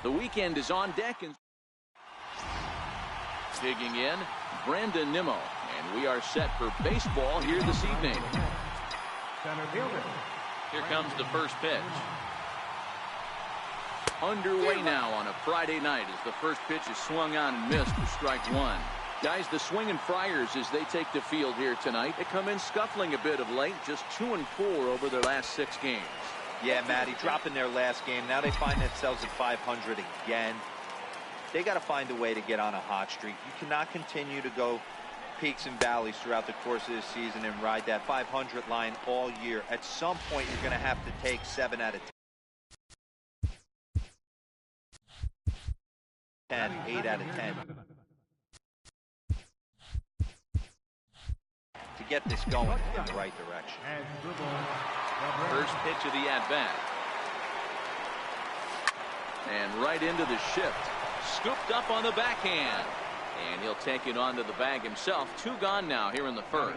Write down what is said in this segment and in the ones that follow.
The weekend is on deck, and digging in, Brandon Nimmo. And we are set for baseball here this evening. Here comes the first pitch. Underway now on a Friday night as the first pitch is swung on and missed for strike one. Guys, the swinging Friars, as they take the field here tonight, they come in scuffling a bit of late, just 2-4 over their last 6 games. Yeah, Matty, dropping their last game. Now they find themselves at 500 again. They got to find a way to get on a hot streak. You cannot continue to go peaks and valleys throughout the course of this season and ride that 500 line all year. At some point, you're going to have to take 7 out of 10, 8 out of 10. To get this going in the right direction. First pitch of the at-bat. And right into the shift. Scooped up on the backhand. And he'll take it onto the bag himself. 2 gone now here in the first.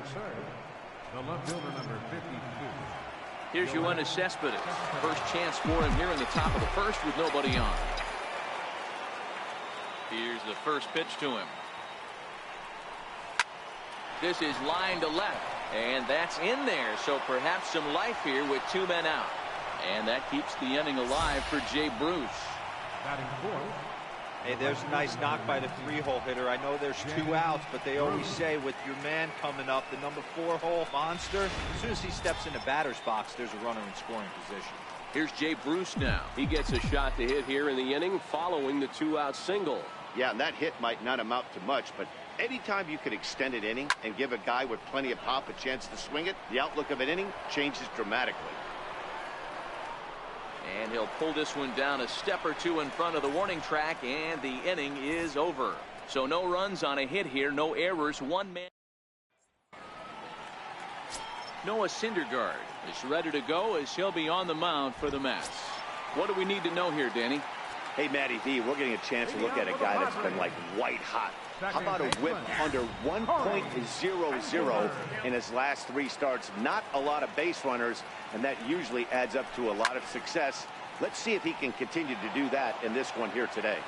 The left fielder, number 52. Here's Yoenis Cespedes. First chance for him here in the top of the first with nobody on. Here's the first pitch to him. This is line to left. And that's in there. So perhaps some life here with 2 men out. And that keeps the inning alive for Jay Bruce. Batting fourth. Hey, there's a nice knock by the 3-hole hitter. I know there's 2 outs, but they always say with your man coming up, the number 4-hole monster, as soon as he steps in the batter's box, there's a runner in scoring position. Here's Jay Bruce now. He gets a shot to hit here in the inning following the 2-out single. Yeah, and that hit might not amount to much, but anytime you could extend an inning and give a guy with plenty of pop a chance to swing it, the outlook of an inning changes dramatically. And he'll pull this one down a step or 2 in front of the warning track, and the inning is over. So no runs on a hit here, no errors, 1 man. Noah Syndergaard is ready to go as he'll be on the mound for the Mets. What do we need to know here, Danny? Hey, Matty V, we're getting a chance to look at a guy that's been like white hot. How about a whip under 1.00 in his last 3 starts? Not a lot of base runners, and that usually adds up to a lot of success. Let's see if he can continue to do that in this one here today.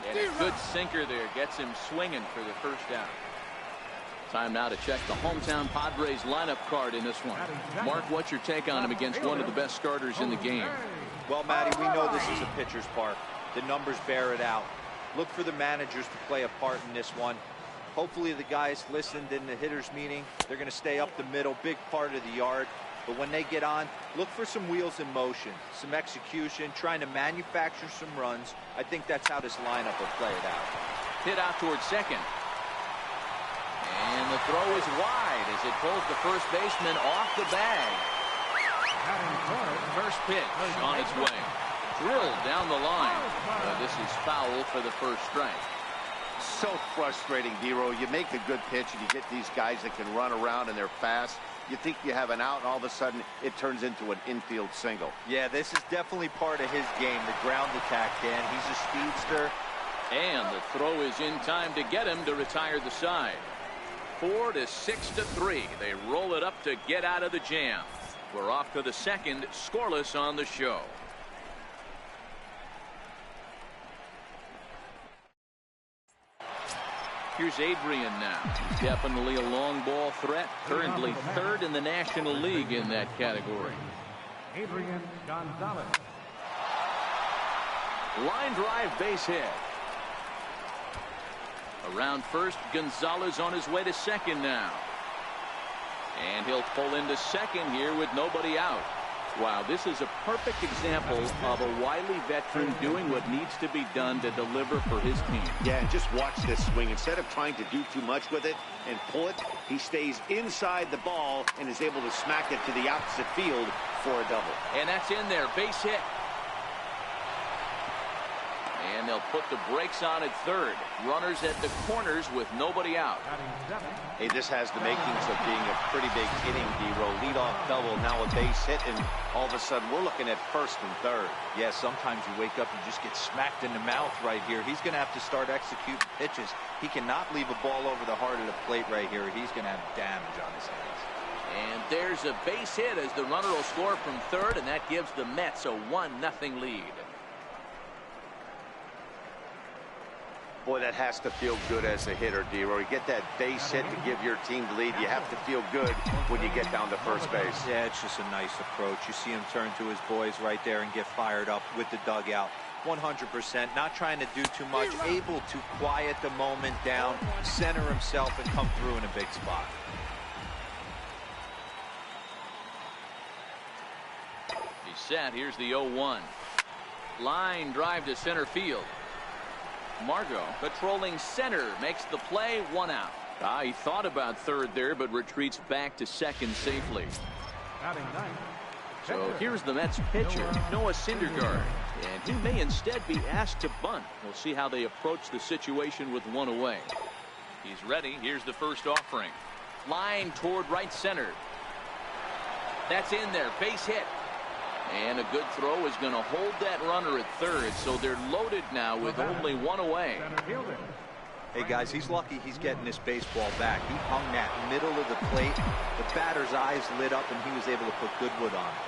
And a good sinker there gets him swinging for the first down. Time now to check the hometown Padres lineup card in this one. Mark, what's your take on him against one of the best starters in the game? Well, Matty, we know this is a pitcher's park. The numbers bear it out. Look for the managers to play a part in this one. Hopefully the guys listened in the hitters meeting. They're going to stay up the middle, big part of the yard. But when they get on, look for some wheels in motion, some execution, trying to manufacture some runs. I think that's how this lineup will play it out. Hit out towards second. And the throw is wide as it pulls the first baseman off the bag. First pitch on its way. Drilled down the line. This is foul for the first strike. So frustrating, Hero. You make a good pitch and you get these guys that can run around and they're fast. You think you have an out, and all of a sudden it turns into an infield single. Yeah, this is definitely part of his game, the ground attack, Dan. He's a speedster. And the throw is in time to get him to retire the side. 4 to 6 to 3. They roll it up to get out of the jam. We're off to the second, scoreless on the show. Here's Adrian now. He's definitely a long ball threat. Currently 3rd in the National League in that category. Adrian Gonzalez. Line drive, base hit. Around first, Gonzalez on his way to second now. And he'll pull into second here with nobody out. Wow, this is a perfect example of a wily veteran doing what needs to be done to deliver for his team. Yeah, and just watch this swing. Instead of trying to do too much with it and pull it, he stays inside the ball and is able to smack it to the opposite field for a double. And that's in there, base hit. And they'll put the brakes on at third. Runners at the corners with nobody out. Hey, this has the makings of being a pretty big inning, D-Row. Leadoff double, now a base hit, and all of a sudden we're looking at first and third. Yeah, sometimes you wake up and just get smacked in the mouth right here. He's going to have to start executing pitches. He cannot leave a ball over the heart of the plate right here. He's going to have damage on his hands. And there's a base hit as the runner will score from third, and that gives the Mets a 1-0 lead. Boy, that has to feel good as a hitter, D-Roy. You get that base hit to give your team the lead. You have to feel good when you get down to first base. Yeah, it's just a nice approach. You see him turn to his boys right there and get fired up with the dugout. 100%, not trying to do too much, able to quiet the moment down, center himself, and come through in a big spot. He's set. Here's the 0-1. Line drive to center field. Margot patrolling center makes the play, 1 out. He thought about third there, but retreats back to second safely. So here's the Mets pitcher, Noah Syndergaard, and he may instead be asked to bunt. We'll see how they approach the situation with 1 away. He's ready. Here's the first offering. Line toward right center. That's in there. Base hit. And a good throw is going to hold that runner at third, so they're loaded now with only 1 away. Hey, guys, he's lucky he's getting this baseball back. He hung that middle of the plate. The batter's eyes lit up, and he was able to put good wood on it.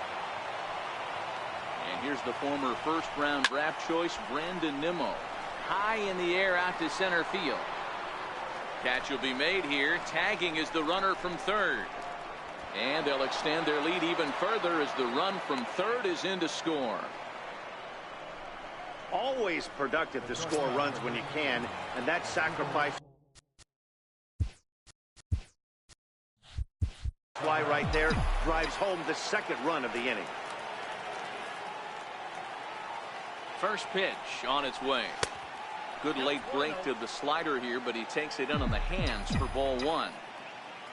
And here's the former first-round draft choice, Brandon Nimmo. High in the air out to center field. Catch will be made here. Tagging is the runner from third. And they'll extend their lead even further as the run from third is in to score. Always productive to score runs when you can, and that sacrifice. Fly right there drives home the second run of the inning. First pitch on its way. Good late break to the slider here, but he takes it in on the hands for ball 1.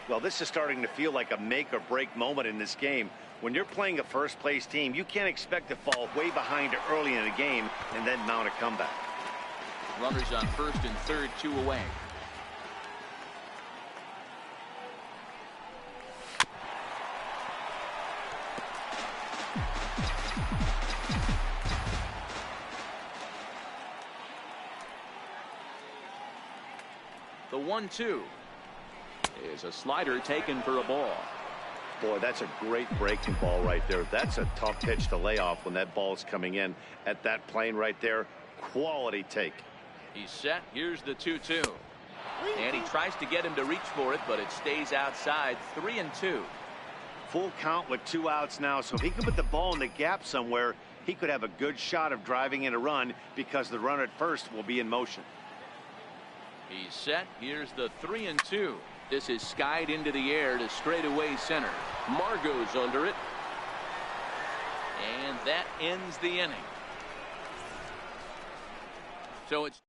Well, this is starting to feel like a make or break moment in this game. When you're playing a first place team, you can't expect to fall way behind early in the game and then mount a comeback. Runners on first and third, 2 away. The 1-2 is a slider taken for a ball. Boy, that's a great breaking ball right there. That's a tough pitch to lay off when that ball is coming in at that plane right there. Quality take. He's set. Here's the 2-2. And he tries to get him to reach for it, but it stays outside. 3-2. Full count with 2 outs now, so if he can put the ball in the gap somewhere, he could have a good shot of driving in a run because the runner at first will be in motion. He's set. Here's the 3-2. This is skied into the air to straightaway center. Margot's under it. And that ends the inning. So it's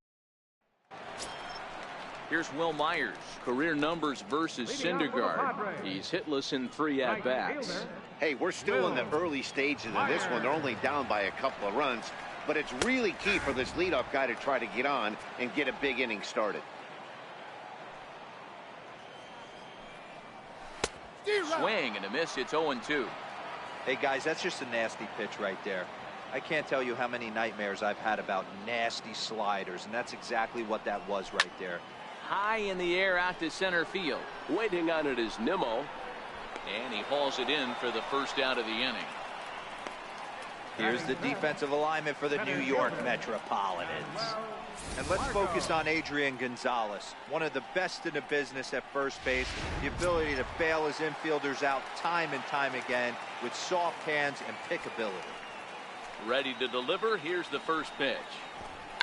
here's Will Myers. Career numbers versus Syndergaard. He's hitless in 3 at-bats. Hey, we're still in the early stages of this one. They're only down by a couple of runs, but it's really key for this leadoff guy to try to get on and get a big inning started. Swing and a miss. It's 0-2. Hey, guys, that's just a nasty pitch right there. I can't tell you how many nightmares I've had about nasty sliders, and that's exactly what that was right there. High in the air out to center field. Waiting on it is Nimmo. And he hauls it in for the first out of the inning. Here's the defensive alignment for the New York Metropolitans. And let's focus on Adrian Gonzalez, one of the best in the business at first base. The ability to bail his infielders out time and time again with soft hands and pickability. Ready to deliver. Here's the first pitch.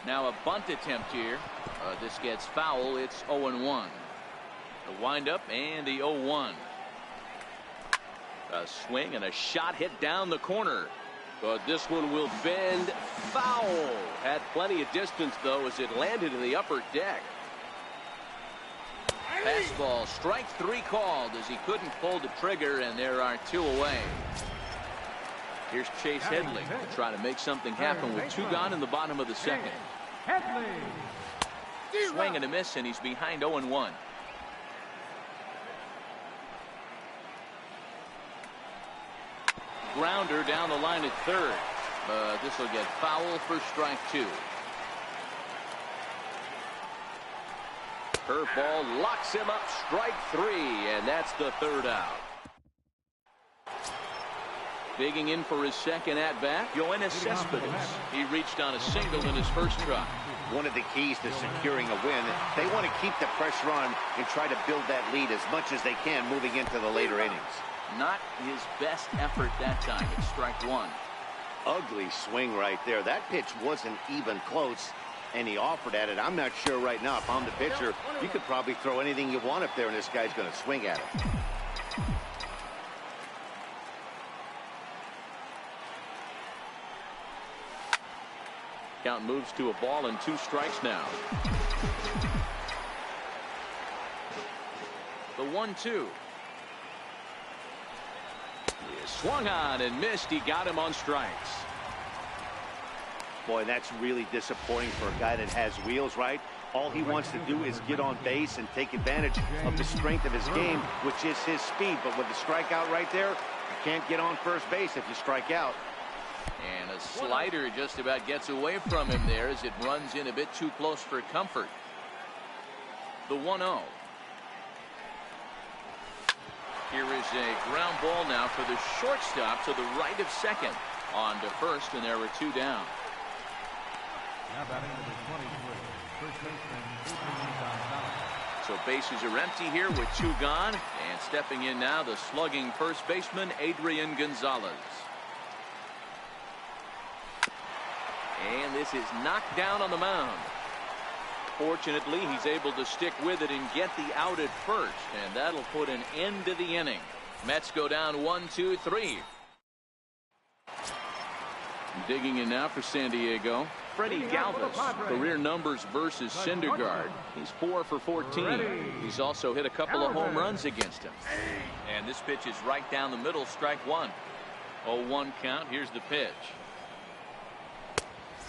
Now a bunt attempt here. This gets foul. It's 0-1. The windup and the 0-1. A swing and a shot hit down the corner. But this one will bend foul. Had plenty of distance, though, as it landed in the upper deck. Fastball, strike 3 called as he couldn't pull the trigger, and there are 2 away. Here's Chase Headley to try to make something happen with 2 gone in the bottom of the second. Swing and a miss, and he's behind 0-1. Grounder down the line at third. This will get foul for strike 2. Curveball locks him up, strike 3, and that's the 3rd out. Digging in for his second at-bat, Yoenis Cespedes. He reached on a single in his first try. One of the keys to securing a win, they want to keep the pressure on and try to build that lead as much as they can moving into the later innings. Not his best effort that time. It's strike one. Ugly swing right there. That pitch wasn't even close, and he offered at it. I'm not sure right now if I'm the pitcher, you could probably throw anything you want up there, and this guy's going to swing at it. Count moves to a ball and 2 strikes now. The 1-2. He swung on and missed. He got him on strikes. Boy, that's really disappointing for a guy that has wheels, right? All he wants to do is get on base and take advantage of the strength of his game, which is his speed. But with the strikeout right there, you can't get on first base if you strike out. And a slider just about gets away from him there as it runs in a bit too close for comfort. The 1-0. Here is a ground ball now for the shortstop to the right of second. On to first, and there were 2 down. Now batting number 23, first baseman Adrian Gonzalez. So bases are empty here with 2 gone. And stepping in now, the slugging first baseman, Adrian Gonzalez. And this is knocked down on the mound. Fortunately, he's able to stick with it and get the out at first, and that'll put an end to the inning. Mets go down 1-2-3. Digging in now for San Diego, Freddie Galvis. Career numbers versus Syndergaard. He's 4 for 14. He's also hit a couple of home runs against him. And this pitch is right down the middle, strike one. 0-1 count. Here's the pitch.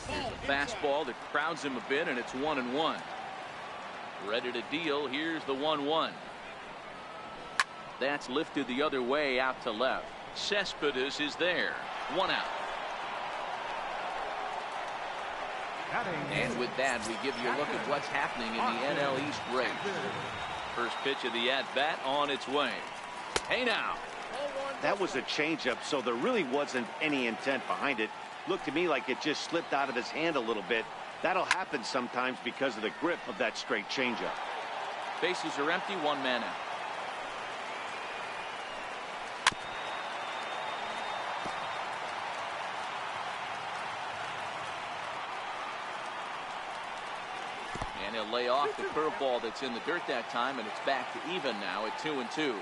Here's a fastball that crowds him a bit, and it's 1-1. Ready to deal. Here's the 1-1. That's lifted the other way out to left. Cespedes is there. 1 out. And with that, we give you a look at what's happening in the NL East race. First pitch of the at-bat on its way. Hey now. That was a changeup, so there really wasn't any intent behind it. Looked to me like it just slipped out of his hand a little bit. That'll happen sometimes because of the grip of that straight changeup. Bases are empty, 1 man out. And he'll lay off the curveball that's in the dirt that time, and it's back to even now at 2-2.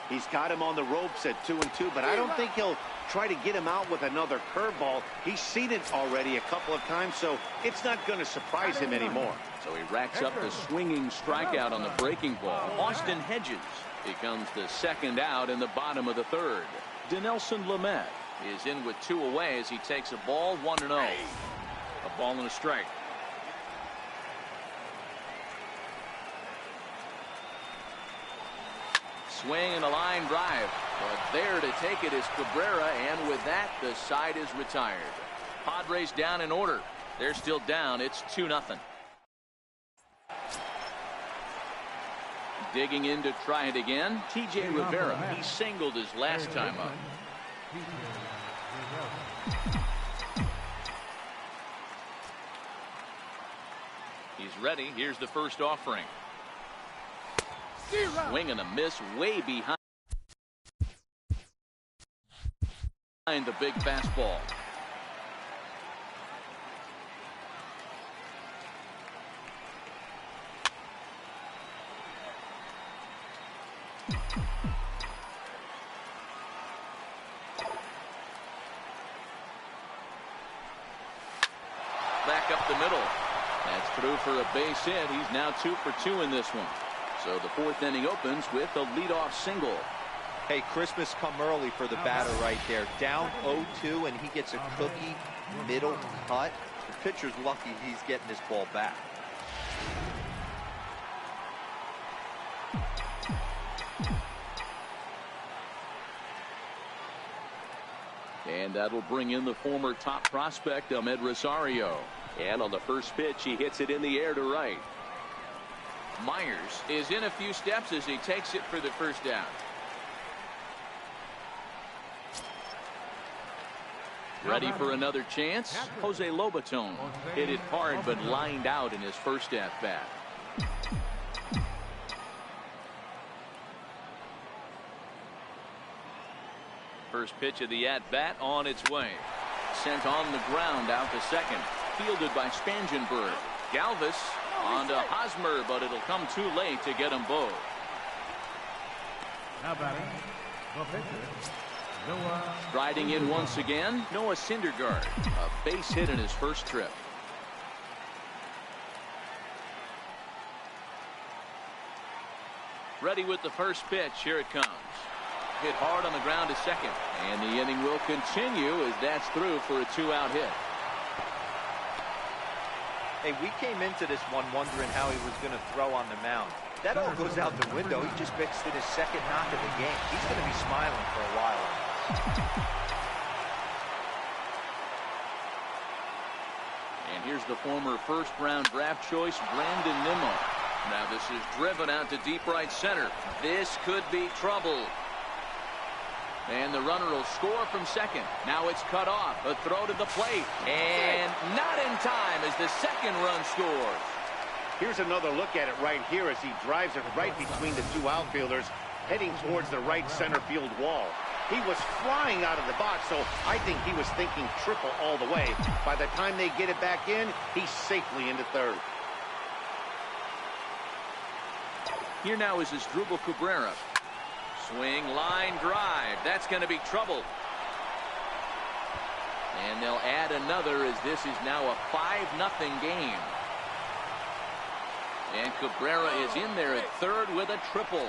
He's got him on the ropes at 2-2, but I don't think he'll try to get him out with another curveball. He's seen it already a couple of times, so it's not going to surprise him anymore. So he racks up the swinging strikeout on the breaking ball. Austin Hedges becomes the second out in the bottom of the third. Dinelson Lamet is in with 2 away as he takes a ball, 1-0. A ball and a strike. Swing and a line drive, but there to take it is Cabrera, and with that, the side is retired. Padres down in order. They're still down. It's 2-0. Digging in to try it again, T.J. Rivera. He singled his last time up. He's ready. Here's the first offering. Swing and a miss way behind the big fastball. Back up the middle. That's through for a base hit. He's now 2 for 2 in this one. So the 4th inning opens with a leadoff single. Hey, Christmas come early for the batter right there. Down 0-2, and he gets a cookie middle cut. The pitcher's lucky he's getting this ball back. And that'll bring in the former top prospect, Ahmed Rosario. And on the first pitch, he hits it in the air to right. Myers is in a few steps as he takes it for the first down. Ready for another chance? Jose Lobaton hit it hard but lined out in his first at-bat. First pitch of the at-bat on its way. Sent on the ground out to second. Fielded by Spangenberg. Galvis on to Hosmer, but it'll come too late to get them both. Now batting, the pitcher, Noah. Striding in once again, Noah Syndergaard. A base hit in his first trip. Ready with the first pitch. Here it comes. Hit hard on the ground to second. And the inning will continue as that's through for a 2-out hit. Hey, we came into this one wondering how he was going to throw on the mound. That all goes out the window. He just mixed in his second knock of the game. He's going to be smiling for a while. And here's the former first-round draft choice, Brandon Nimmo. Now this is driven out to deep right center. This could be trouble. And the runner will score from second. Now it's cut off. A throw to the plate. And not in time as the second run scores. Here's another look at it right here as he drives it right between the two outfielders, heading towards the right center field wall. He was flying out of the box, so I think he was thinking triple all the way. By the time they get it back in, he's safely into third. Here now is Asdrubal Cabrera. Swing, line drive. That's going to be trouble. And they'll add another as this is now a 5-0 game. And Cabrera is in there at third with a triple.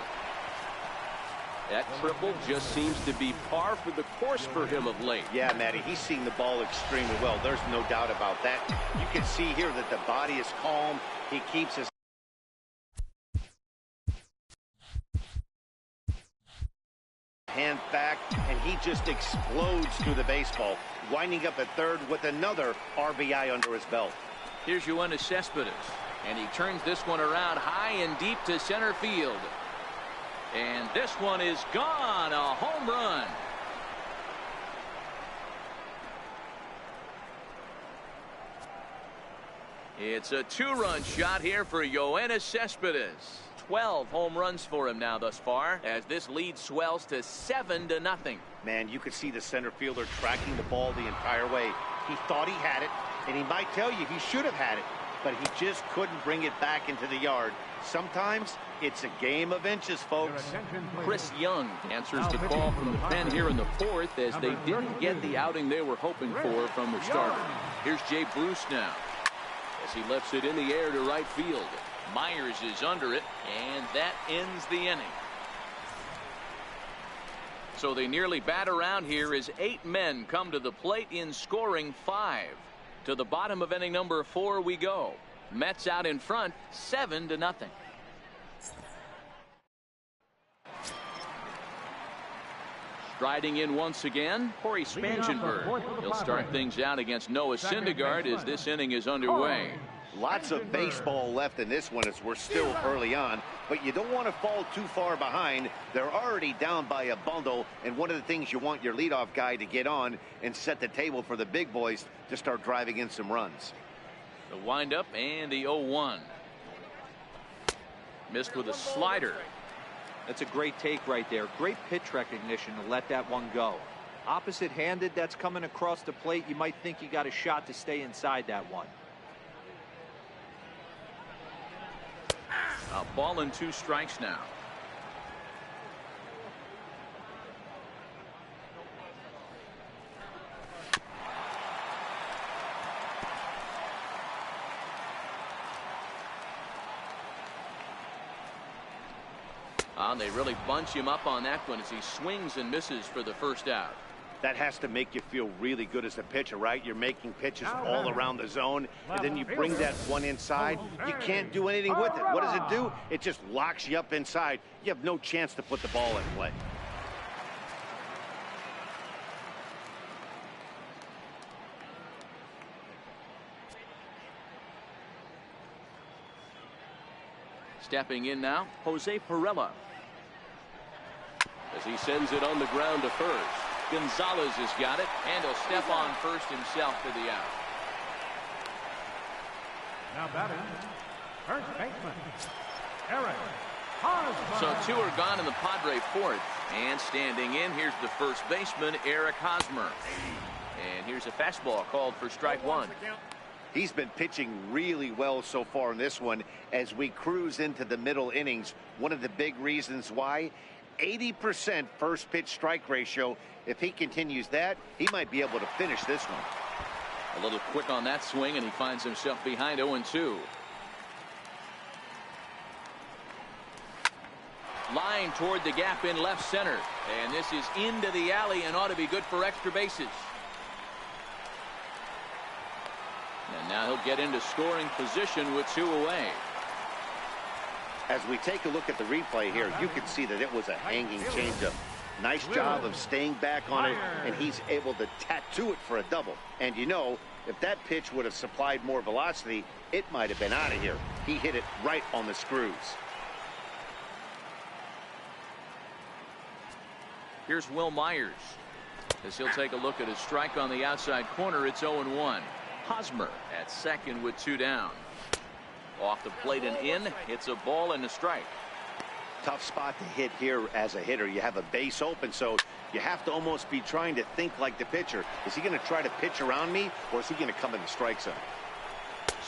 That triple just seems to be par for the course for him of late. Yeah, Matty, he's seeing the ball extremely well. There's no doubt about that. You can see here that the body is calm. He keeps his hand back, and he just explodes through the baseball, winding up at third with another RBI under his belt. Here's Yoenis Cespedes, and he turns this one around high and deep to center field. And this one is gone, a home run. It's a 2-run shot here for Yoenis Cespedes. 12 home runs for him now thus far as this lead swells to 7-0. Man, you could see the center fielder tracking the ball the entire way. He thought he had it, and he might tell you he should have had it, but he just couldn't bring it back into the yard. Sometimes it's a game of inches, folks. Chris Young answers the call from the pen here in the fourth as they didn't get the outing they were hoping for from the starter. Here's Jay Bruce now as he lifts it in the air to right field. Myers is under it, and that ends the inning. So they nearly bat around here as 8 men come to the plate in scoring 5. To the bottom of inning number 4 we go. Mets out in front, 7-0. Striding in once again, Corey Spangenberg. He'll start things out against Noah Syndergaard as this inning is underway. Lots of baseball left in this one as we're still early on, but you don't want to fall too far behind. They're already down by a bundle, and one of the things you want your leadoff guy to get on and set the table for the big boys to start driving in some runs. The windup and the 0-1. Missed with a slider. That's a great take right there. Great pitch recognition to let that one go. Opposite-handed, that's coming across the plate. You might think you got a shot to stay inside that one. A ball and 2 strikes now. They really bunch him up on that one as he swings and misses for the first out. That has to make you feel really good as a pitcher, right? You're making pitches all around the zone, and then you bring that one inside. You can't do anything with it. What does it do? It just locks you up inside. You have no chance to put the ball in play. Stepping in now, Jose Pirela. As he sends it on the ground to first. Gonzalez has got it, and he'll step on first himself for the out. Now batting, first baseman, Eric Hosmer. So 2 are gone in the Padre fourth. And standing in, here's the first baseman, Eric Hosmer. And here's a fastball called for strike 1. He's been pitching really well so far in this one as we cruise into the middle innings. One of the big reasons why, 80% first pitch strike ratio. If he continues that, he might be able to finish this one. A little quick on that swing, and he finds himself behind 0-2. Line toward the gap in left center. And this is into the alley and ought to be good for extra bases. And now he'll get into scoring position with 2 away. As we take a look at the replay here, you can see that it was a hanging changeup. Nice job of staying back on it, and he's able to tattoo it for a double. And you know, if that pitch would have supplied more velocity, it might have been out of here. He hit it right on the screws. Here's Will Myers as he'll take a look at his strike on the outside corner. It's 0-1. Hosmer at second with 2 down. Off the plate and in. It's a ball and a strike. Tough spot to hit here as a hitter. You have a base open, so you have to almost be trying to think like the pitcher. Is he going to try to pitch around me, or is he going to come in the strike zone?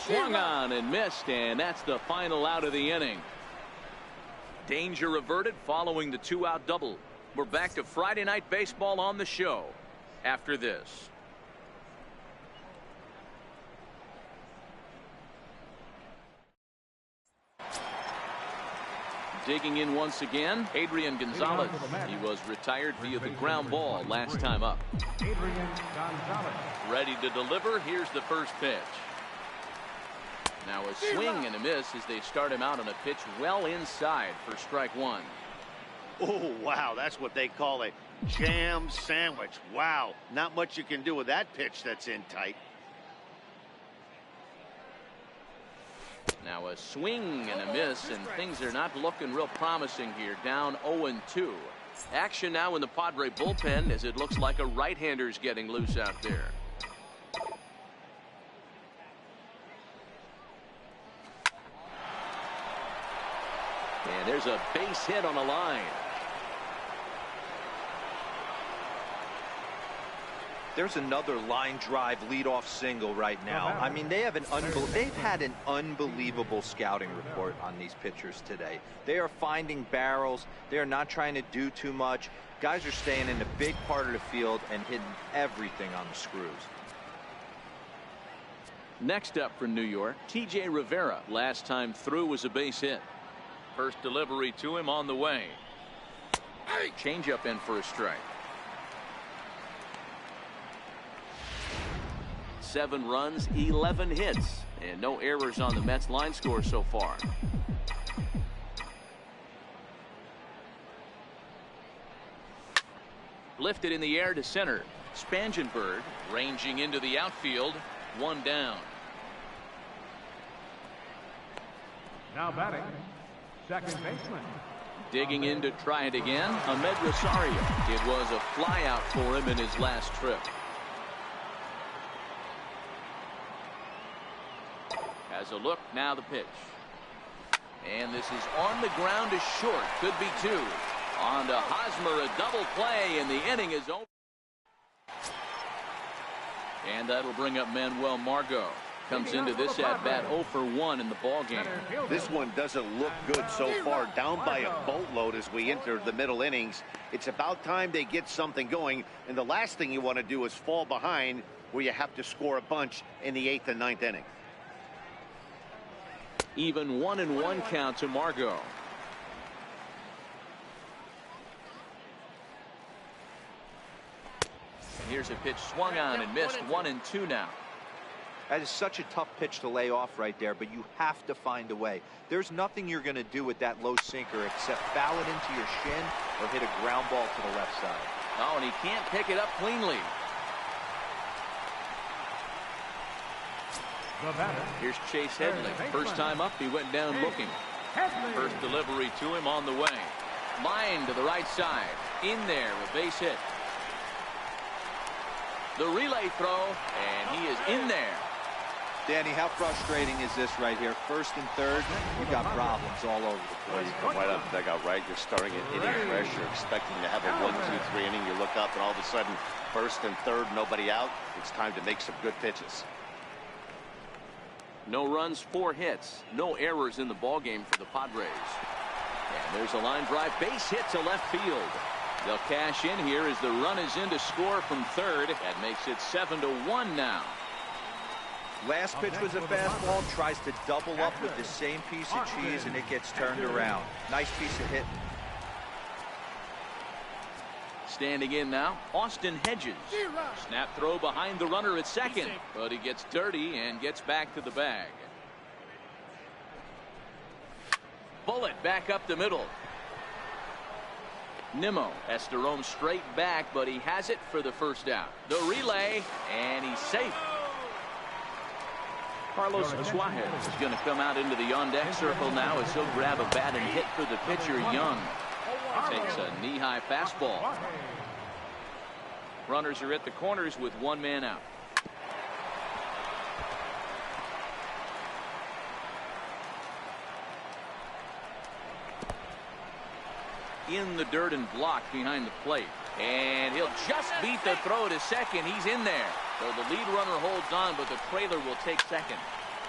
Swung on and missed, and that's the final out of the inning. Danger averted following the 2-out double. We're back to Friday Night Baseball on the show after this. Digging in once again, Adrian Gonzalez. He was retired via the ground ball last time up. Adrian Gonzalez. Ready to deliver. Here's the first pitch. Now a swing and a miss as they start him out on a pitch well inside for strike 1. Oh, wow, that's what they call a jam sandwich. Wow, not much you can do with that pitch that's in tight. Now a swing and a miss, and things are not looking real promising here. Down 0-2. Action now in the Padre bullpen as it looks like a right-hander's getting loose out there. And there's a base hit on the line. There's another line drive leadoff single right now. I mean, they've had an unbelievable scouting report on these pitchers today. They are finding barrels. They are not trying to do too much. Guys are staying in the big part of the field and hitting everything on the screws. Next up for New York, T.J. Rivera. Last time through was a base hit. First delivery to him on the way. Changeup in for a strike. 7 runs, 11 hits, and no errors on the Mets line score so far. Lifted in the air to center. Spangenberg ranging into the outfield. 1 down. Now batting, second baseman. Digging in to try it again, Ahmed Rosario. It was a flyout for him in his last trip. Has a look, now the pitch. And this is on the ground to short. Could be 2. On to Hosmer, a double play, and the inning is over. And that'll bring up Manuel Margot. Comes into this at-bat 0 for 1 in the ballgame. This one doesn't look good so far. Down by a boatload as we enter the middle innings. It's about time they get something going, and the last thing you want to do is fall behind where you have to score a bunch in the 8th and 9th inning. Even 1-1 count to Margot. And here's a pitch swung on and missed. 1-2 now. That is such a tough pitch to lay off right there, but you have to find a way. There's nothing you're going to do with that low sinker except foul it into your shin or hit a ground ball to the left side. Oh, and he can't pick it up cleanly. Here's Chase Headley. First time up, he went down looking. First delivery to him on the way. Line to the right side. In there, a base hit. The relay throw, and he is in there. Danny, how frustrating is this right here? First and third, you got problems all over the Well, place. you come right out of the dugout, right? You're starting an inning fresh. You're expecting to have a 1-2-3 inning. You look up, and all of a sudden, first and third, nobody out. It's time to make some good pitches. No runs, 4 hits. No errors in the ballgame for the Padres. And there's a line drive base hit to left field. They'll cash in here as the run is in to score from third. That makes it 7-1 now. Last pitch was a fastball, tries to double up with the same piece of cheese, and it gets turned around. Nice piece of hitting. Standing in now, Austin Hedges. Snap throw behind the runner at second, but he gets dirty and gets back to the bag. Bullet back up the middle. Nimmo has to roam straight back, but he has it for the first out. The relay, and he's safe. Carlos Suarez is going to come out into the on-deck circle now as he'll grab a bat and hit for the pitcher, Young. Takes a knee-high fastball. Runners are at the corners with 1 man out. In the dirt and blocked behind the plate. And he'll just beat the throw to second. He's in there. So the lead runner holds on, but the trailer will take second.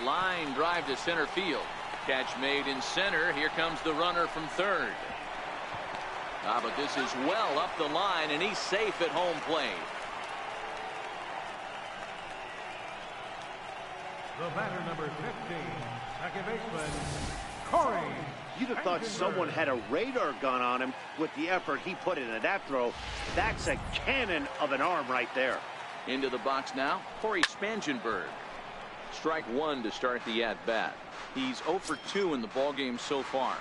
Line drive to center field. Catch made in center. Here comes the runner from third. But this is well up the line, and he's safe at home plate. The batter, number 15, second baseman, Corey. You'd have thought someone had a radar gun on him with the effort he put into that throw. That's a cannon of an arm right there. Into the box now, Corey Spangenberg. Strike 1 to start the at-bat. He's 0 for 2 in the ballgame so far.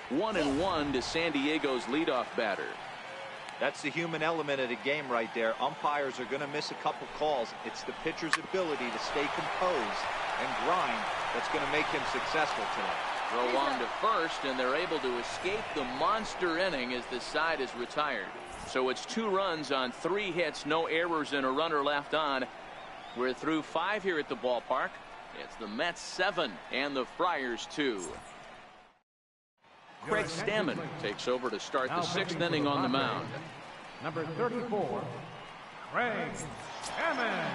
One and one to San Diego's leadoff batter. That's the human element of the game right there. Umpires are going to miss a couple calls. It's the pitcher's ability to stay composed and grind that's going to make him successful today. Throw on to first, and they're able to escape the monster inning as the side is retired. So it's 2 runs on 3 hits, no errors, and a runner left on. We're through 5 here at the ballpark. It's the Mets 7 and the Friars 2. Craig Stammen takes over to start the 6th inning on the mound. Number 34, Craig Stammen.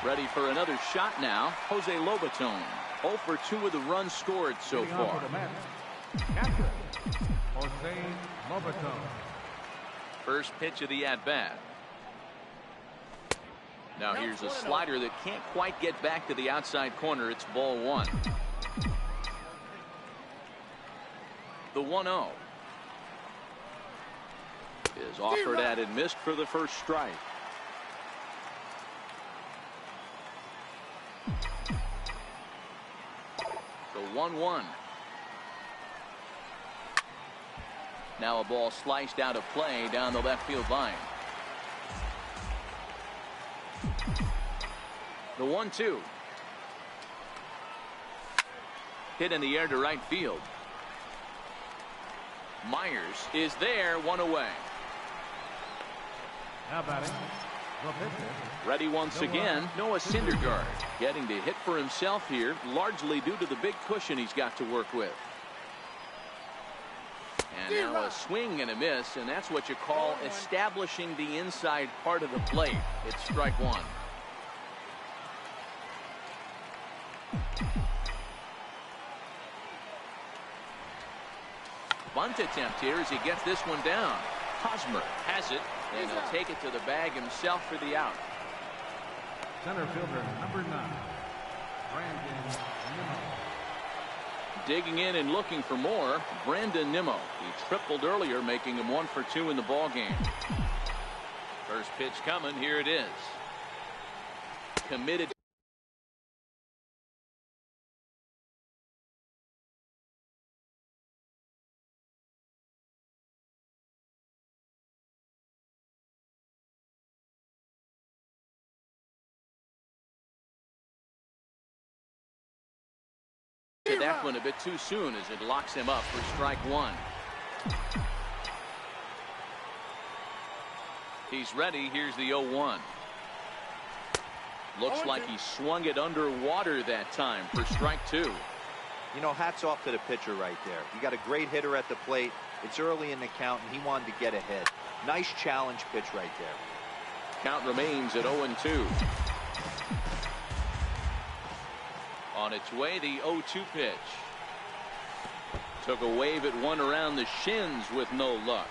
Ready for another shot now, Jose Lobaton. 0 for 2 with the runs scored so far. Catcher, Jose Lobaton. First pitch of the at-bat. Now here's a slider that can't quite get back to the outside corner. It's ball 1. The 1-0 is offered at and missed for the first strike. The 1-1. Now a ball sliced out of play down the left field line. The 1-2. Hit in the air to right field. Myers is there, 1 away. Now batting, the pitcher. Ready once again, Noah Syndergaard getting to hit for himself here, largely due to the big cushion he's got to work with. And now a swing and a miss, and that's what you call establishing the inside part of the plate. It's strike 1. Bunt attempt here as he gets this one down. Hosmer has it, and he'll take it to the bag himself for the out. Center fielder, number 9, Brandon Nimmo. Digging in and looking for more, Brandon Nimmo. He tripled earlier, making him 1 for 2 in the ballgame. First pitch coming, here it is. Committed. That one a bit too soon as it locks him up for strike 1. He's ready. Here's the 0-1. Looks like he swung it underwater that time for strike 2. You know, hats off to the pitcher right there. You got a great hitter at the plate. It's early in the count, and he wanted to get ahead. Nice challenge pitch right there. Count remains at 0-2. On its way, the 0-2 pitch. Took a wave at one around the shins with no luck.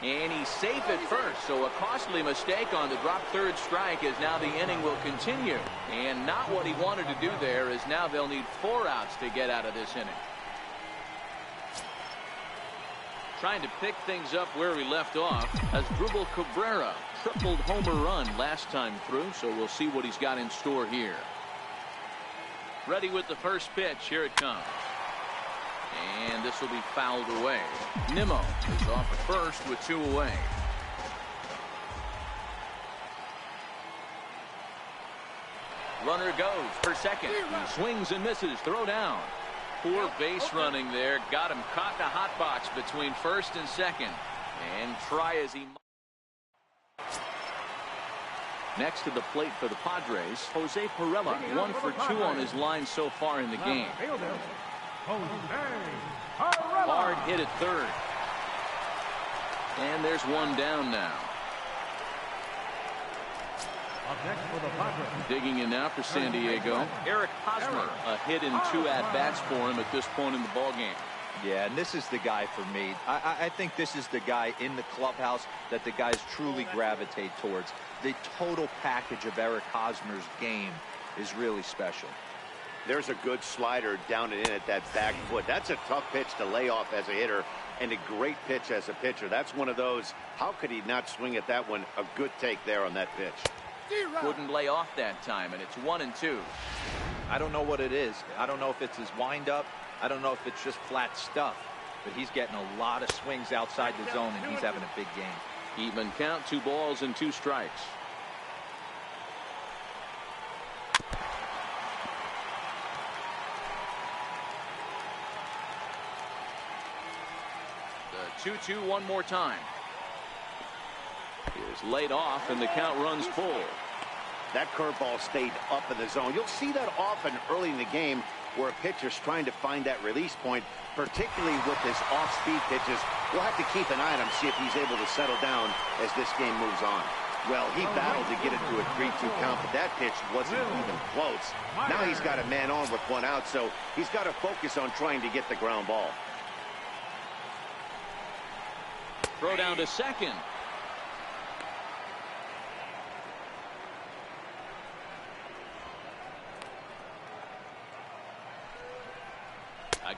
And he's safe at first, so a costly mistake on the drop third strike as now the inning will continue. And not what he wanted to do there, as now they'll need 4 outs to get out of this inning. Trying to pick things up where we left off as Drupal Cabrera tripled homer run last time through, so we'll see what he's got in store here. Ready with the first pitch. Here it comes. And this will be fouled away. Nimmo is off at first with 2 away. Runner goes for second. He swings and misses. Throw down. Poor base running there. Got him caught in a hot box between first and second. And try as he might. Next to the plate for the Padres, Jose Pirela, 1 for 2 on his line so far in the game. Hard hit at third. And there's one down now. Digging in now for San Diego, Eric Hosmer. A hit in 2 at-bats for him at this point in the ballgame. Yeah, and this is the guy for me. I think this is the guy in the clubhouse that the guys truly gravitate towards. The total package of Eric Hosmer's game is really special. There's a good slider down and in at that back foot. That's a tough pitch to lay off as a hitter, and a great pitch as a pitcher. That's one of those, how could he not swing at that one? A good take there on that pitch. Wouldn't lay off that time, and it's 1-2. I don't know what it is. I don't know if it's his windup. I don't know if it's just flat stuff. But he's getting a lot of swings outside the zone, and he's having a big game. Even count, 2 balls and 2 strikes. The 2-2 one more time. Is laid off, and the count runs full. That curveball stayed up in the zone. You'll see that often early in the game where a pitcher's trying to find that release point, particularly with his off-speed pitches. We'll have to keep an eye on him, see if he's able to settle down as this game moves on. Well, he battled to get into a 3-2 count, but that pitch wasn't even close. Now he's got a man on with 1 out, so he's got to focus on trying to get the ground ball. Throw down to second.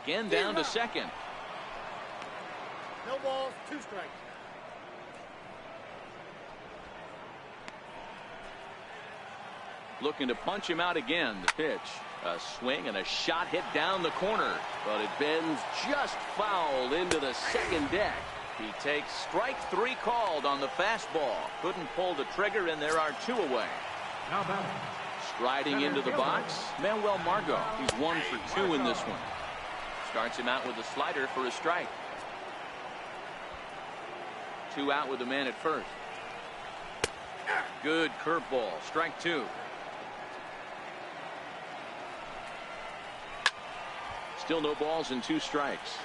Again down to second. No balls, 2 strikes. Looking to punch him out again. The pitch. A swing and a shot hit down the corner. But it bends just foul into the second deck. He takes strike 3 called on the fastball. Couldn't pull the trigger, and there are 2 away. Striding into the box, Manuel Margot. He's 1 for 2 in this one. Starts him out with a slider for a strike. 2 out with the man at first. Good curveball. Strike 2. Still no balls and 2 strikes.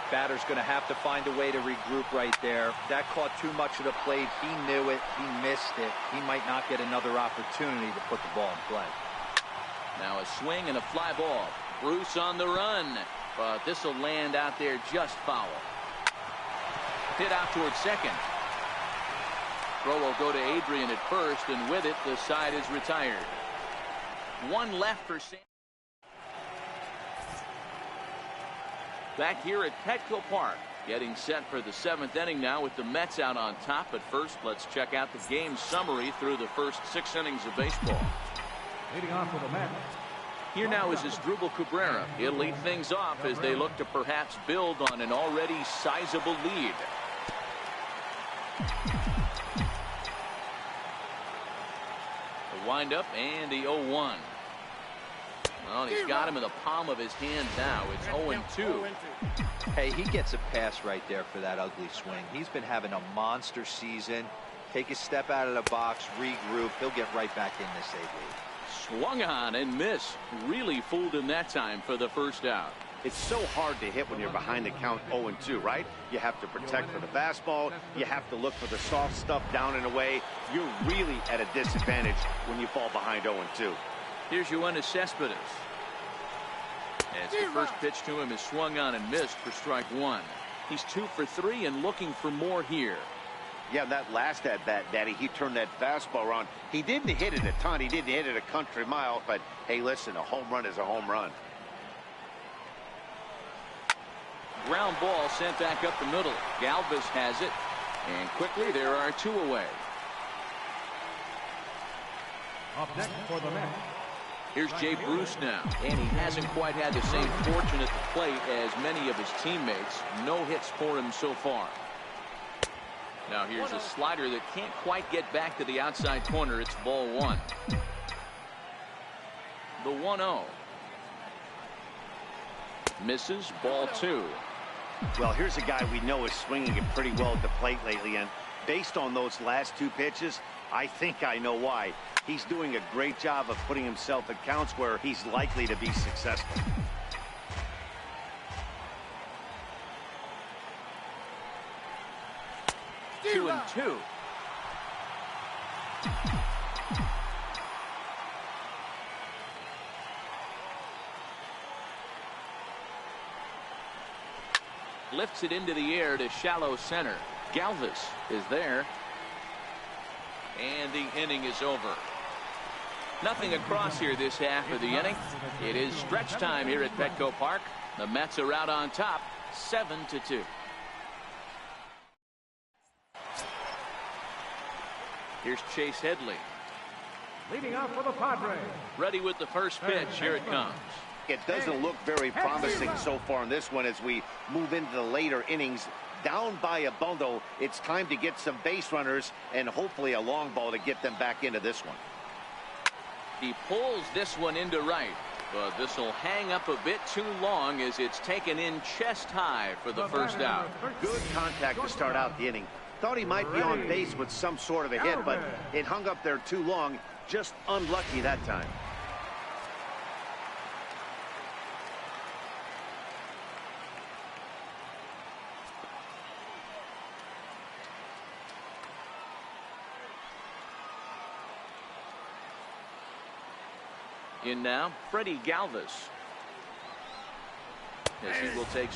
Batter's going to have to find a way to regroup right there. That caught too much of the plate. He knew it. He missed it. He might not get another opportunity to put the ball in play. Now a swing and a fly ball. Bruce on the run, but this will land out there just foul. Hit out towards second. Throw will go to Adrian at first, and with it, the side is retired. 1 left for Sam. Back here at Petco Park, getting set for the 7th inning now with the Mets out on top. But first, let's check out the game summary through the first 6 innings of baseball. Leading off for the Mets. Here now is Drupal Cabrera. He'll lead things off as they look to perhaps build on an already sizable lead. The windup and the 0-1. Well, he's got him in the palm of his hand now. It's 0-2. Hey, he gets a pass right there for that ugly swing. He's been having a monster season. Take a step out of the box, regroup. He'll get right back in this A-League. Swung on and missed. Really fooled him that time for the first out. It's so hard to hit when you're behind the count 0-2, right? You have to protect for the fastball. You have to look for the soft stuff down and away. You're really at a disadvantage when you fall behind 0-2. Here's Yoenis Cespedes. As the first pitch to him is swung on and missed for strike one. He's 2 for 3 and looking for more here. Yeah, that last at-bat, Daddy, he turned that fastball around. He didn't hit it a ton. He didn't hit it a country mile. But, hey, listen, a home run is a home run. Ground ball sent back up the middle. Galvis has it. And quickly there are 2 away. Up next for the Mets. Here's Jay Bruce now. And he hasn't quite had the same fortune at the plate as many of his teammates. No hits for him so far. Now here's a slider that can't quite get back to the outside corner. It's ball 1. The 1-0. Misses, ball 2. Well, here's a guy we know is swinging it pretty well at the plate lately, and based on those last 2 pitches, I think I know why. He's doing a great job of putting himself at counts where he's likely to be successful. Two and 2. Lifts it into the air to shallow center. Galvis is there. And the inning is over. Nothing across here this half of the inning. It is stretch time here at Petco Park. The Mets are out on top, 7-2. Here's Chase Headley. Leading off for the Padres. Ready with the first pitch. Here it comes. It doesn't look very promising so far in this one as we move into the later innings. Down by a bundle, it's time to get some base runners and hopefully a long ball to get them back into this one. He pulls this one into right, but this will hang up a bit too long as it's taken in chest high for the first out. Good contact to start out the inning. Thought he might be on base with some sort of a hit, but it hung up there too long. Just unlucky that time. In now, Freddie Galvis. As he will take.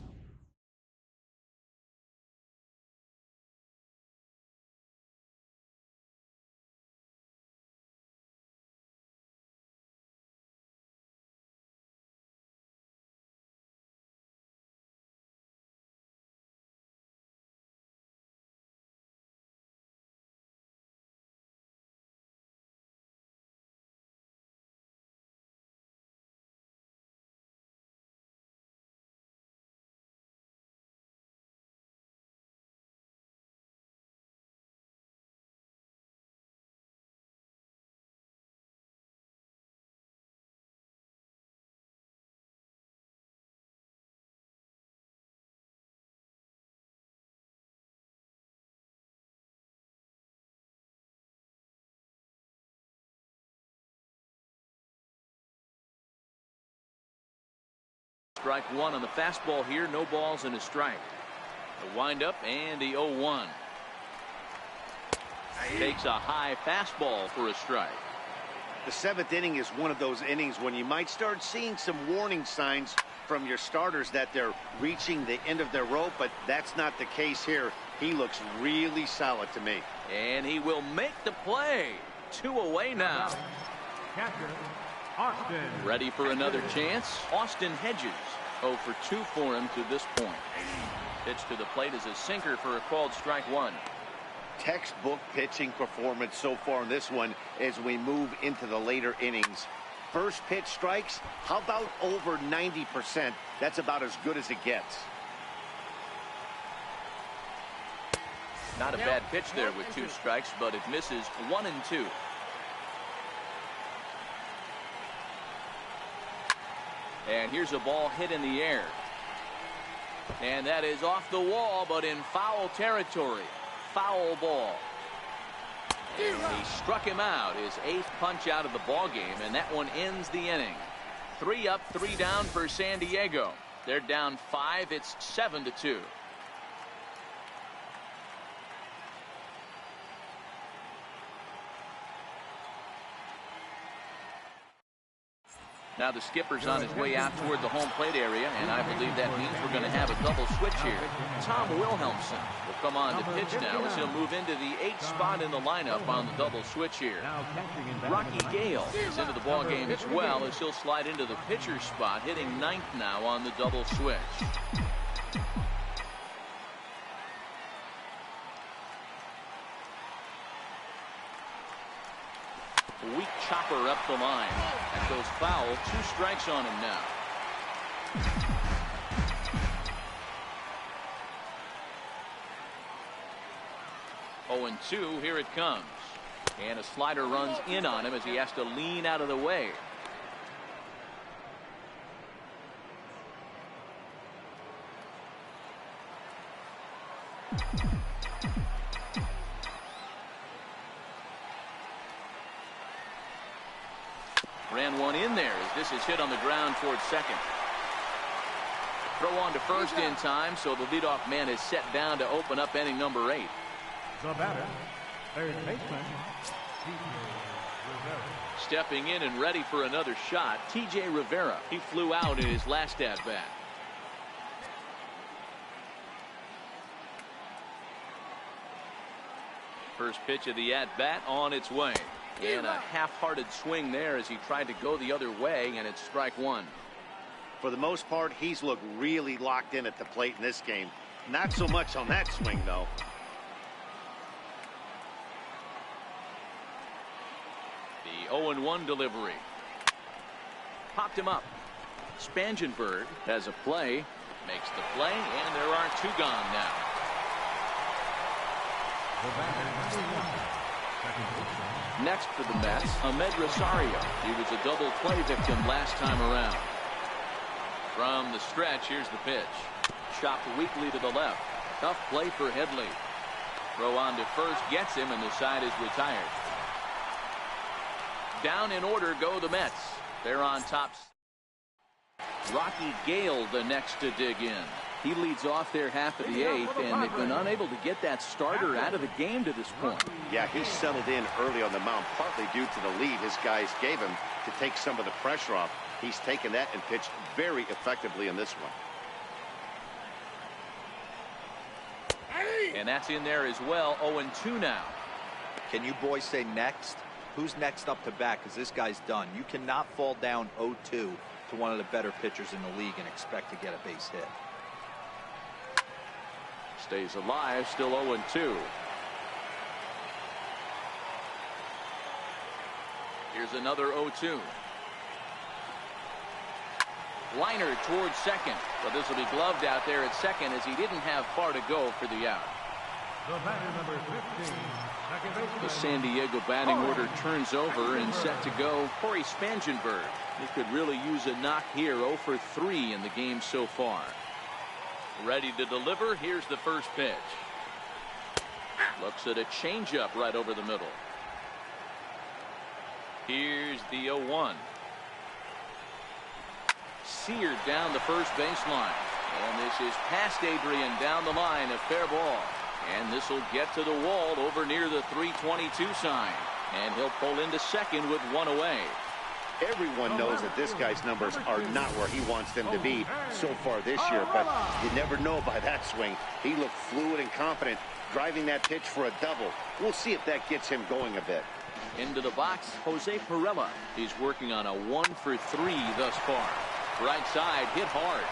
Strike one on the fastball here. No balls and a strike. The windup and the 0-1. Takes a high fastball for a strike. The 7th inning is one of those innings when you might start seeing some warning signs from your starters that they're reaching the end of their rope, but that's not the case here. He looks really solid to me. And he will make the play. 2 away now. Catcher, Austin. Ready for another chance. Austin Hedges. 0 for 2 for him to this point. Pitch to the plate is a sinker for a called strike one. Textbook pitching performance so far in this one as we move into the later innings. First pitch strikes, how about over 90%? That's about as good as it gets. Not a bad pitch there with 2 strikes, but it misses 1 and 2. And here's a ball hit in the air. And that is off the wall, but in foul territory. Foul ball. And he struck him out, his 8th punch out of the ball game, and that one ends the inning. 3 up, 3 down for San Diego. They're down 5. It's 7-2. Now the skipper's on his way out toward the home plate area, and I believe that means we're going to have a double switch here. Tom Wilhelmsen will come on to pitch now as he'll move into the 8th spot in the lineup on the double switch here. Rocky Gale is into the ball game as well as he'll slide into the pitcher's spot, hitting 9th now on the double switch. Weak chopper up the line. That goes foul. 2 strikes on him now. Oh, and 2. Here it comes. And a slider runs in on him as he has to lean out of the way. Ran one in there as this is hit on the ground towards second. Throw on to first in time, so the leadoff man is set down to open up inning number 8. The batter, third baseman, Stepping in and ready for another shot, T.J. Rivera. He flew out in his last at-bat. First pitch of the at-bat on its way. And a half-hearted swing there as he tried to go the other way, and it's strike 1. For the most part, he's looked really locked in at the plate in this game. Not so much on that swing, though. The 0-1 delivery. Popped him up. Spangenberg has a play. Makes the play, and there are 2 gone now. the batter, number 1, second baseman. Next for the Mets, Ahmed Rosario. He was a double play victim last time around. From the stretch, here's the pitch. Chopped weakly to the left. Tough play for Headley. Throw on to first gets him, and the side is retired. Down in order go the Mets. They're on top. Rocky Gale the next to dig in. He leads off their half of the 8th, and they've been unable to get that starter out of the game to this point. Yeah, he settled in early on the mound, partly due to the lead his guys gave him to take some of the pressure off. He's taken that and pitched very effectively in this one. And that's in there as well. 0-2 now. Can you boys say next? Who's next up to bat? Because this guy's done. You cannot fall down 0-2 to one of the better pitchers in the league and expect to get a base hit. Stays alive, still 0-2. Here's another 0-2. Liner towards second, but this will be gloved out there at second as he didn't have far to go for the out. The batter, number 15, second baseman. The San Diego batting order turns over and set to go. Corey Spangenberg. He could really use a knock here. 0 for 3 in the game so far. Ready to deliver. Here's the first pitch. Looks at a changeup right over the middle. Here's the 0-1. Seared down the first baseline. And this is past Adrian down the line, a fair ball. And this will get to the wall over near the 322 sign. And he'll pull into second with 1 away. Everyone knows that this guy's numbers are not where he wants them to be so far this year, but you never know by that swing. He looked fluid and confident, driving that pitch for a double. We'll see if that gets him going a bit. Into the box, Jose Perella. He's working on a 1 for 3 thus far. Right side, hit hard.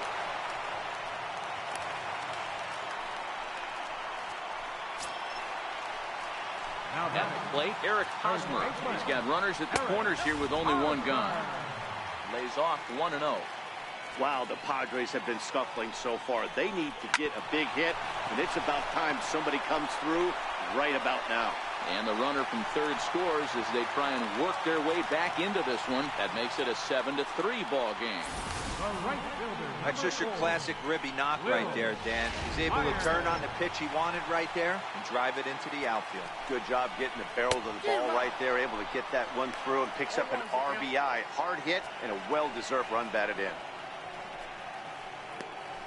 At the plate, Eric Hosmer. He's got runners at the corners here with only 1 gone. Lays off 1-0. Wow, the Padres have been scuffling so far. They need to get a big hit, and it's about time somebody comes through right about now. And the runner from third scores as they try and work their way back into this one. That makes it a 7-3 ball game. That's just your classic ribby knock right there, Dan. He's able to turn on the pitch he wanted right there and drive it into the outfield. Good job getting the barrel of the ball right there, able to get that one through and picks up an RBI. Hard hit and a well-deserved run batted in.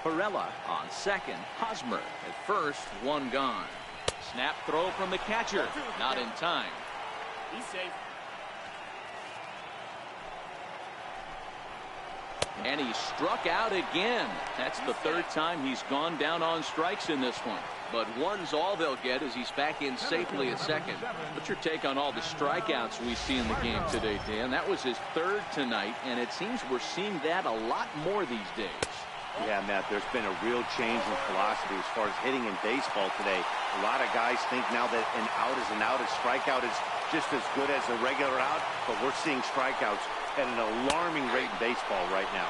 Perella on second. Hosmer at first, one gone. Snap throw from the catcher, not in time. He's safe. And he struck out again. That's the third time he's gone down on strikes in this one. But one's all they'll get as he's back in safely at second. What's your take on all the strikeouts we see in the game today, Dan? That was his third tonight, and it seems we're seeing that a lot more these days. Yeah, Matt, there's been a real change in philosophy as far as hitting in baseball today. A lot of guys think now that an out is an out, a strikeout is just as good as a regular out, but we're seeing strikeouts at an alarming rate in baseball right now.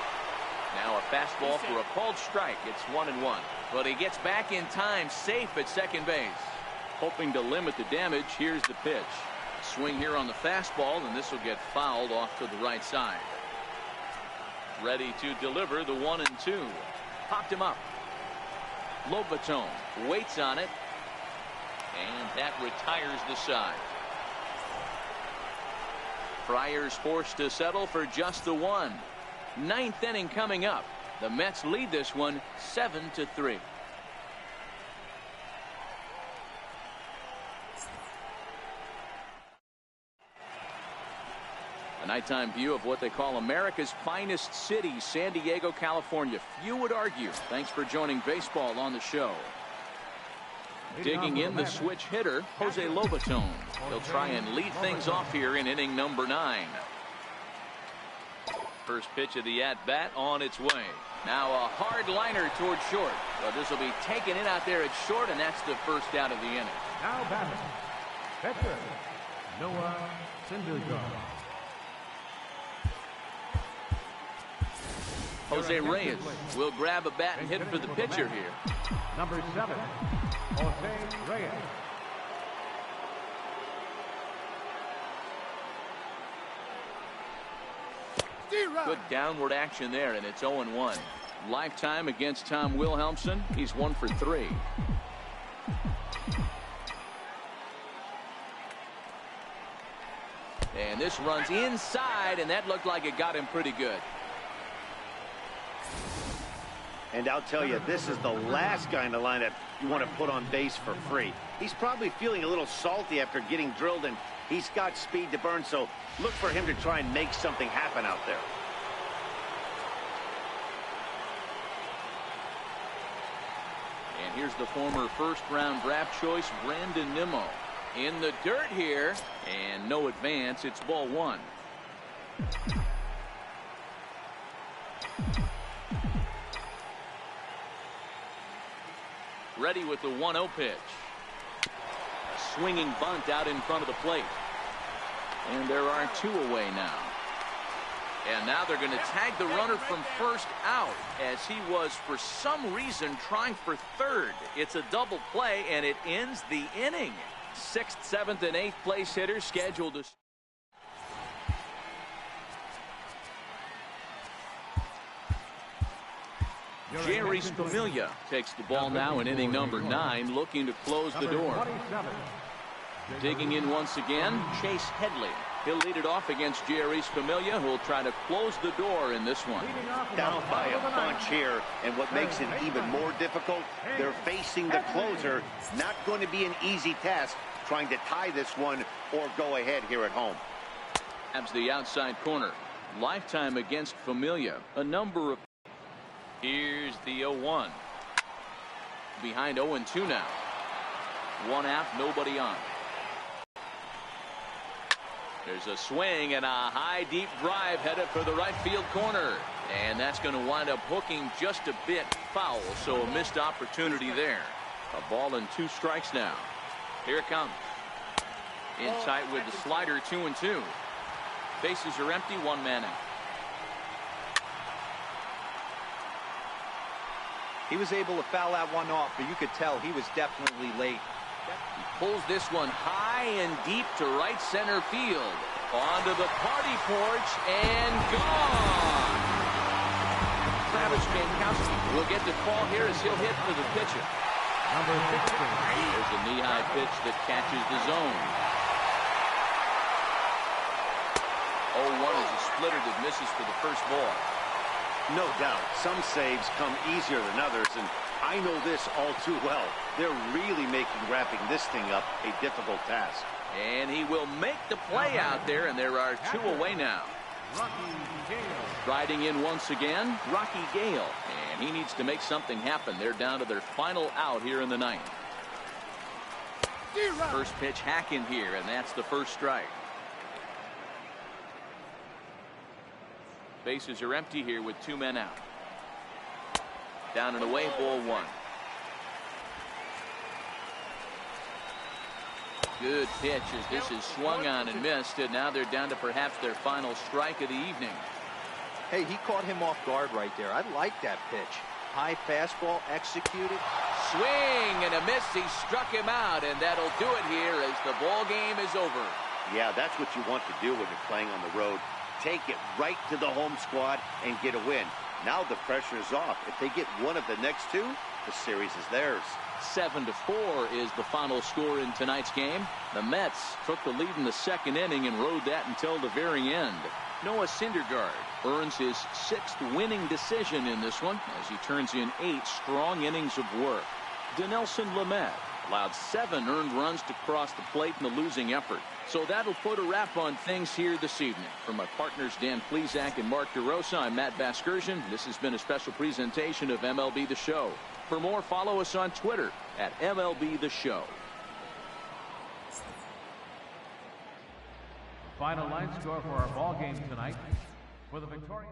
Now a fastball for a called strike. It's 1-1. But he gets back in time, safe at second base. Hoping to limit the damage, here's the pitch. Swing here on the fastball, and this will get fouled off to the right side. Ready to deliver the 1-2. Popped him up. Lobaton waits on it, and that retires the side. Friars forced to settle for just the one. Ninth inning coming up. The Mets lead this one 7-3. A nighttime view of what they call America's finest city, San Diego, California. Few would argue. Thanks for joining baseball on the show. Digging in the switch hitter, Jose Lobaton. He'll try and lead things off here in inning number 9. First pitch of the at-bat on its way. Now a hard liner toward short. Well, this will be taken in out there at short, and that's the first out of the inning. Now batting, pitcher, Noah Syndergaard. Jose Reyes will grab a bat and hit for the pitcher here. Number 7, Jose Reyes. Good downward action there, and it's 0-1. Lifetime against Tom Wilhelmsen. He's 1 for 3. And this runs inside, and that looked like it got him pretty good. And I'll tell you, this is the last guy in the lineup you want to put on base for free. He's probably feeling a little salty after getting drilled, and he's got speed to burn, so look for him to try and make something happen out there. And here's the former first-round draft choice, Brandon Nimmo. In the dirt here, and no advance. It's ball 1. Ready with the 1-0 pitch. A swinging bunt out in front of the plate. And there are 2 away now. And now they're going to tag the runner from first out as he was for some reason trying for third. It's a double play and it ends the inning. 6th, 7th, and 8th place hitters scheduled to. Jerry's Familia takes the ball now in inning number 9, looking to close the door. Digging in once again, Chase Headley. He'll lead it off against Jerry's Familia, who will try to close the door in this one. Down by a bunch here, and what makes it even more difficult, they're facing the closer. Not going to be an easy task trying to tie this one or go ahead here at home. Grabs the outside corner. Lifetime against Familia. A number of. Here's the 0-1. Behind 0-2 now. 1 out, nobody on. There's a swing and a high deep drive headed for the right field corner. And that's going to wind up hooking just a bit foul. So a missed opportunity there. A ball and 2 strikes now. Here it comes. In tight with the slider, 2-2. Bases are empty, 1 man out. He was able to foul that one off, but you could tell he was definitely late. He pulls this one high and deep to right center field. Onto the party porch and gone. Travis Jankowski will get the call here as he'll hit for the pitcher. Number 60. There's a knee-high pitch that catches the zone. 0-1 is a splitter that misses for the first ball. No doubt, some saves come easier than others, and I know this all too well. They're really making wrapping this thing up a difficult task. And he will make the play out there, and there are 2 away now. Rocky Gale. Riding in once again, Rocky Gale. And he needs to make something happen. They're down to their final out here in the 9th. First pitch hacking here, and that's the first strike. Bases are empty here with 2 men out. Down and away, ball 1. Good pitch as this is swung on and missed, and now they're down to perhaps their final strike of the evening. Hey, he caught him off guard right there. I like that pitch. High fastball executed. Swing and a miss. He struck him out, and that'll do it here as the ball game is over. Yeah, that's what you want to do when you're playing on the road. Take it right to the home squad and get a win. Now the pressure is off. If they get one of the next 2, the series is theirs. 7-4 is the final score in tonight's game. The Mets took the lead in the 2nd inning and rode that until the very end. Noah Syndergaard earns his 6th winning decision in this one as he turns in 8 strong innings of work. Dinelson Lamet allowed 7 earned runs to cross the plate in the losing effort. So that'll put a wrap on things here this evening. For my partners Dan Plesac and Mark DeRosa, I'm Matt Vasgersian. This has been a special presentation of MLB The Show. For more, follow us on Twitter at MLB The Show. Final line score for our ball game tonight. For the Victoria.